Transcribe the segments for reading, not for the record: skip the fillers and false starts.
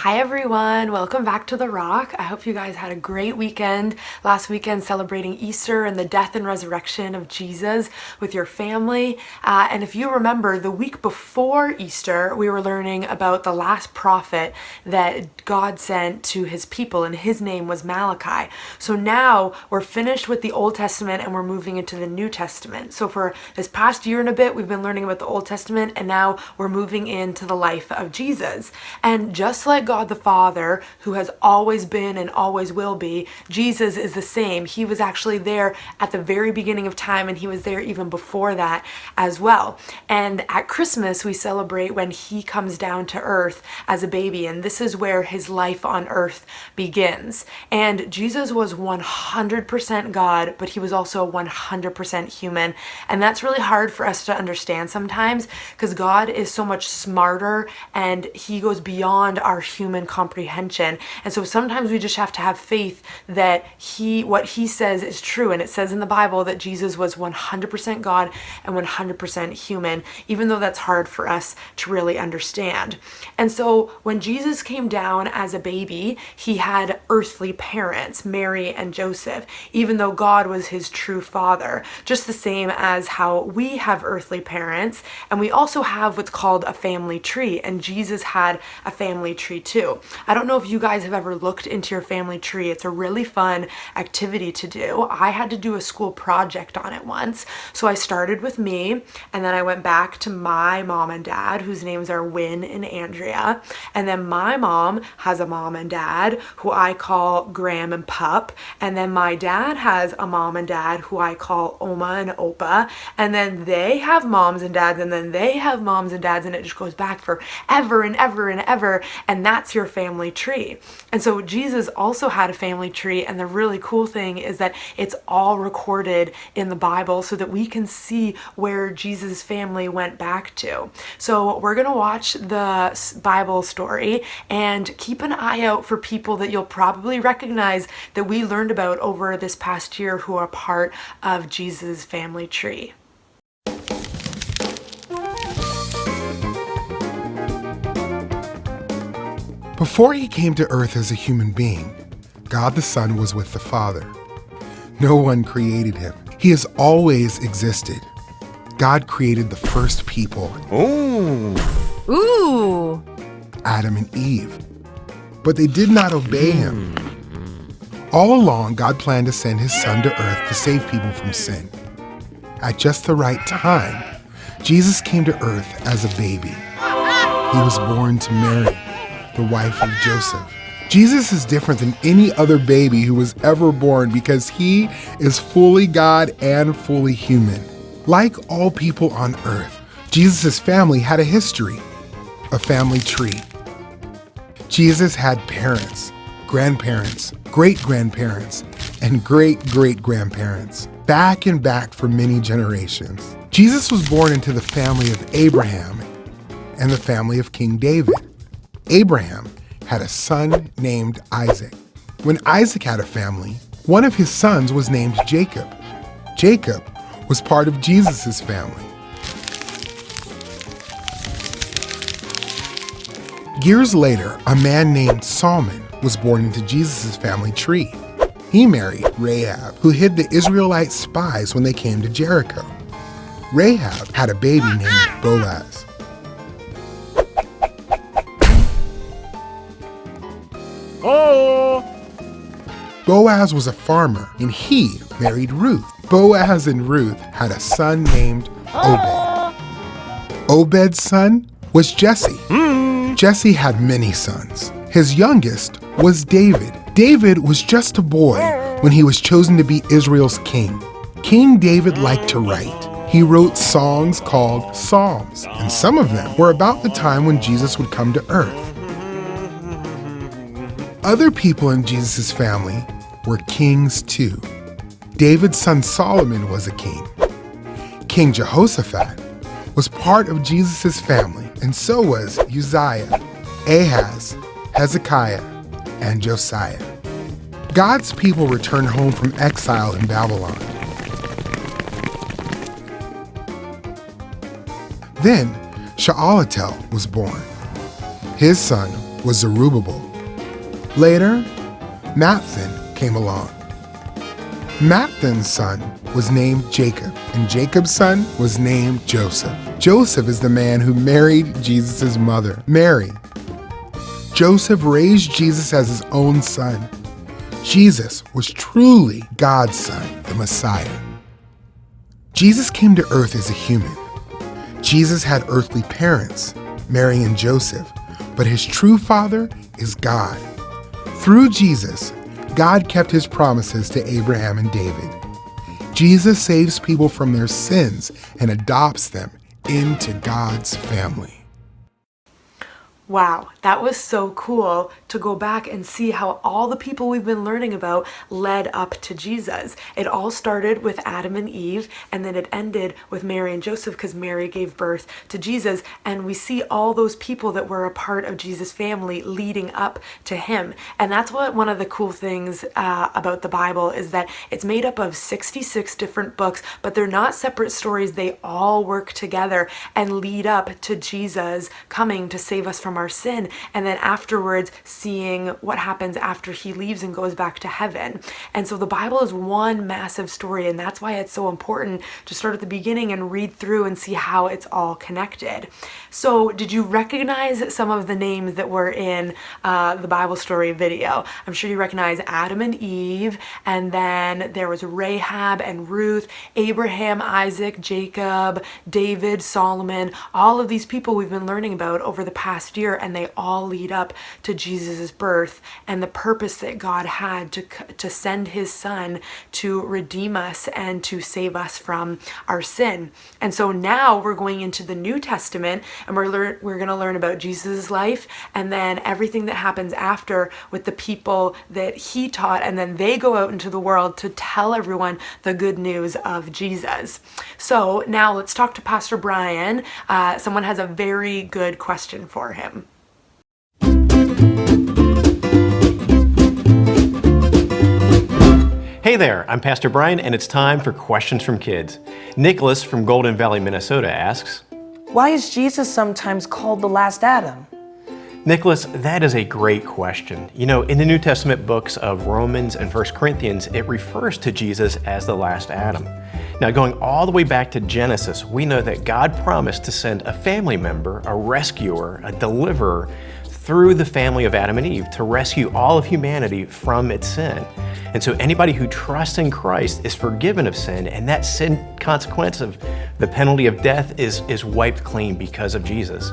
Hi everyone, welcome back to The Rock. I hope you guys had a great weekend. Last weekend celebrating Easter and the death and resurrection of Jesus with your family. And if you remember, the week before Easter, we were learning about the last prophet that God sent to his people, and his name was Malachi. So now we're finished with the Old Testament and we're moving into the New Testament. So for this past year and a bit, we've been learning about the Old Testament, and now we're moving into the life of Jesus. And just like God the Father, who has always been and always will be, Jesus is the same. He was actually there at the very beginning of time, and he was there even before that as well. And at Christmas, we celebrate when he comes down to earth as a baby, and this is where his life on earth begins. And Jesus was 100% God, but he was also 100% human. And that's really hard for us to understand sometimes, because God is so much smarter and he goes beyond our human comprehension. And so sometimes we just have to have faith that what he says is true. And it says in the Bible that Jesus was 100% God and 100% human, even though that's hard for us to really understand. And so when Jesus came down as a baby, he had earthly parents, Mary and Joseph, even though God was his true father, just the same as how we have earthly parents. And we also have what's called a family tree, and Jesus had a family tree too. I don't know if you guys have ever looked into your family tree. It's a really fun activity to do. I had to do a school project on it once. So I started with me, and then I went back to my mom and dad, whose names are Win and Andrea. And then my mom has a mom and dad who I call Graham and Pup. And then my dad has a mom and dad who I call Oma and Opa. And then they have moms and dads, and then they have moms and dads, and it just goes back forever and ever and ever. And that's your family tree. And so Jesus also had a family tree, and the really cool thing is that it's all recorded in the Bible so that we can see where Jesus' family went back to. So we're going to watch the Bible story and keep an eye out for people that you'll probably recognize that we learned about over this past year who are part of Jesus' family tree. Before he came to earth as a human being, God the Son was with the Father. No one created him. He has always existed. God created the first people, Ooh! Adam and Eve, but they did not obey him. All along, God planned to send his Son to earth to save people from sin. At just the right time, Jesus came to earth as a baby. He was born to Mary, the wife of Joseph. Jesus is different than any other baby who was ever born because he is fully God and fully human. Like all people on earth, Jesus' family had a history, a family tree. Jesus had parents, grandparents, great-grandparents, and great-great-grandparents, back and back for many generations. Jesus was born into the family of Abraham and the family of King David. Abraham had a son named Isaac. When Isaac had a family, one of his sons was named Jacob. Jacob was part of Jesus' family. Years later, a man named Solomon was born into Jesus' family tree. He married Rahab, who hid the Israelite spies when they came to Jericho. Rahab had a baby named Boaz. Boaz was a farmer, and he married Ruth. Boaz and Ruth had a son named Obed. Obed's son was Jesse. Jesse had many sons. His youngest was David. David was just a boy when he was chosen to be Israel's king. King David liked to write. He wrote songs called Psalms, and some of them were about the time when Jesus would come to earth. Other people in Jesus' family were kings too. David's son Solomon was a king. King Jehoshaphat was part of Jesus' family, and so was Uzziah, Ahaz, Hezekiah, and Josiah. God's people returned home from exile in Babylon. Then Shealtiel was born. His son was Zerubbabel. Later, Matthan came along. Matthan's son was named Jacob, and Jacob's son was named Joseph. Joseph is the man who married Jesus' mother, Mary. Joseph raised Jesus as his own son. Jesus was truly God's son, the Messiah. Jesus came to earth as a human. Jesus had earthly parents, Mary and Joseph, but his true father is God. Through Jesus, God kept his promises to Abraham and David. Jesus saves people from their sins and adopts them into God's family. Wow, that was so cool to go back and see how all the people we've been learning about led up to Jesus. It all started with Adam and Eve, and then it ended with Mary and Joseph because Mary gave birth to Jesus. And we see all those people that were a part of Jesus' family leading up to him. And that's what one of the cool things about the Bible is that it's made up of 66 different books, but they're not separate stories. They all work together and lead up to Jesus coming to save us from our sin, and then afterwards seeing what happens after he leaves and goes back to heaven. And so the Bible is one massive story, and that's why it's so important to start at the beginning and read through and see how it's all connected. So did you recognize some of the names that were in the Bible story video? I'm sure you recognize Adam and Eve, and then there was Rahab and Ruth, Abraham, Isaac, Jacob, David, Solomon, all of these people we've been learning about over the past year, and they all lead up to Jesus' birth and the purpose that God had to send his son to redeem us and to save us from our sin. And so now we're going into the New Testament, and we're going to learn about Jesus' life and then everything that happens after with the people that he taught, and then they go out into the world to tell everyone the good news of Jesus. So now let's talk to Pastor Brian. Someone has a very good question for him. Hey there, I'm Pastor Brian, and it's time for Questions from Kids. Nicholas from Golden Valley, Minnesota asks, why is Jesus sometimes called the last Adam? Nicholas, that is a great question. You know, in the New Testament books of Romans and 1 Corinthians, it refers to Jesus as the last Adam. Now, going all the way back to Genesis, we know that God promised to send a family member, a rescuer, a deliverer, through the family of Adam and Eve to rescue all of humanity from its sin. And so anybody who trusts in Christ is forgiven of sin, and that sin consequence of the penalty of death is wiped clean because of Jesus.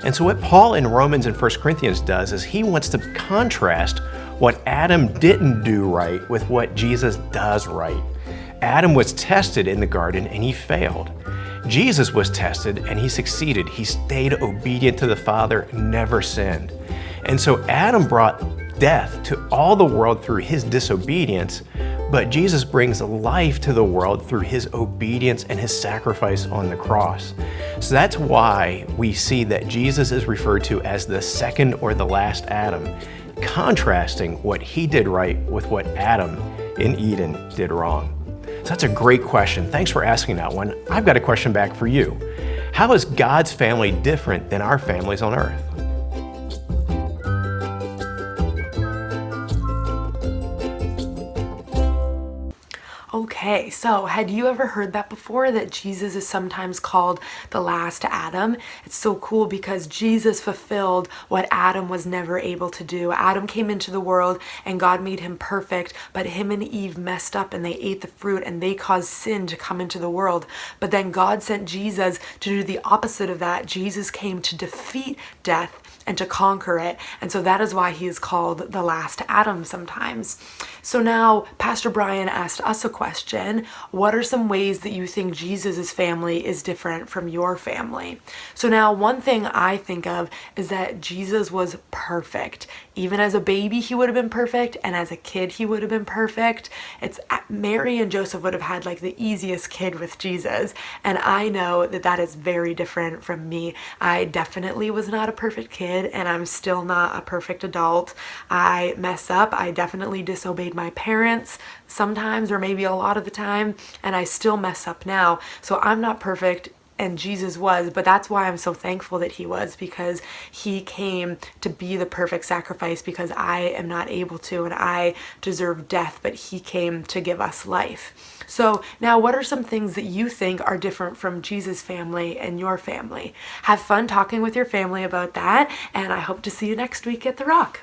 And so what Paul in Romans and 1 Corinthians does is he wants to contrast what Adam didn't do right with what Jesus does right. Adam was tested in the garden and he failed. Jesus was tested and he succeeded. He stayed obedient to the Father, never sinned. And so Adam brought death to all the world through his disobedience, but Jesus brings life to the world through his obedience and his sacrifice on the cross. So that's why we see that Jesus is referred to as the second or the last Adam, contrasting what he did right with what Adam in Eden did wrong. So that's a great question. Thanks for asking that one. I've got a question back for you. How is God's family different than our families on earth? Okay, so had you ever heard that before, that Jesus is sometimes called the last Adam? It's so cool because Jesus fulfilled what Adam was never able to do. Adam came into the world and God made him perfect, but him and Eve messed up and they ate the fruit and they caused sin to come into the world. But then God sent Jesus to do the opposite of that. Jesus came to defeat death and to conquer it. And so that is why he is called the last Adam sometimes. So now Pastor Brian asked us a question. What are some ways that you think Jesus's family is different from your family? So now one thing I think of is that Jesus was perfect. Even as a baby, he would have been perfect. And as a kid, he would have been perfect. It's Mary and Joseph would have had like the easiest kid with Jesus. And I know that that is very different from me. I definitely was not a perfect kid, and I'm still not a perfect adult. I mess up. I definitely disobeyed my parents sometimes, or maybe a lot of the time, and I still mess up now. So I'm not perfect. and Jesus was, but that's why I'm so thankful that he was, because he came to be the perfect sacrifice, because I am not able to and I deserve death, but he came to give us life. So now, what are some things that you think are different from Jesus' family and your family? Have fun talking with your family about that, and I hope to see you next week at The Rock.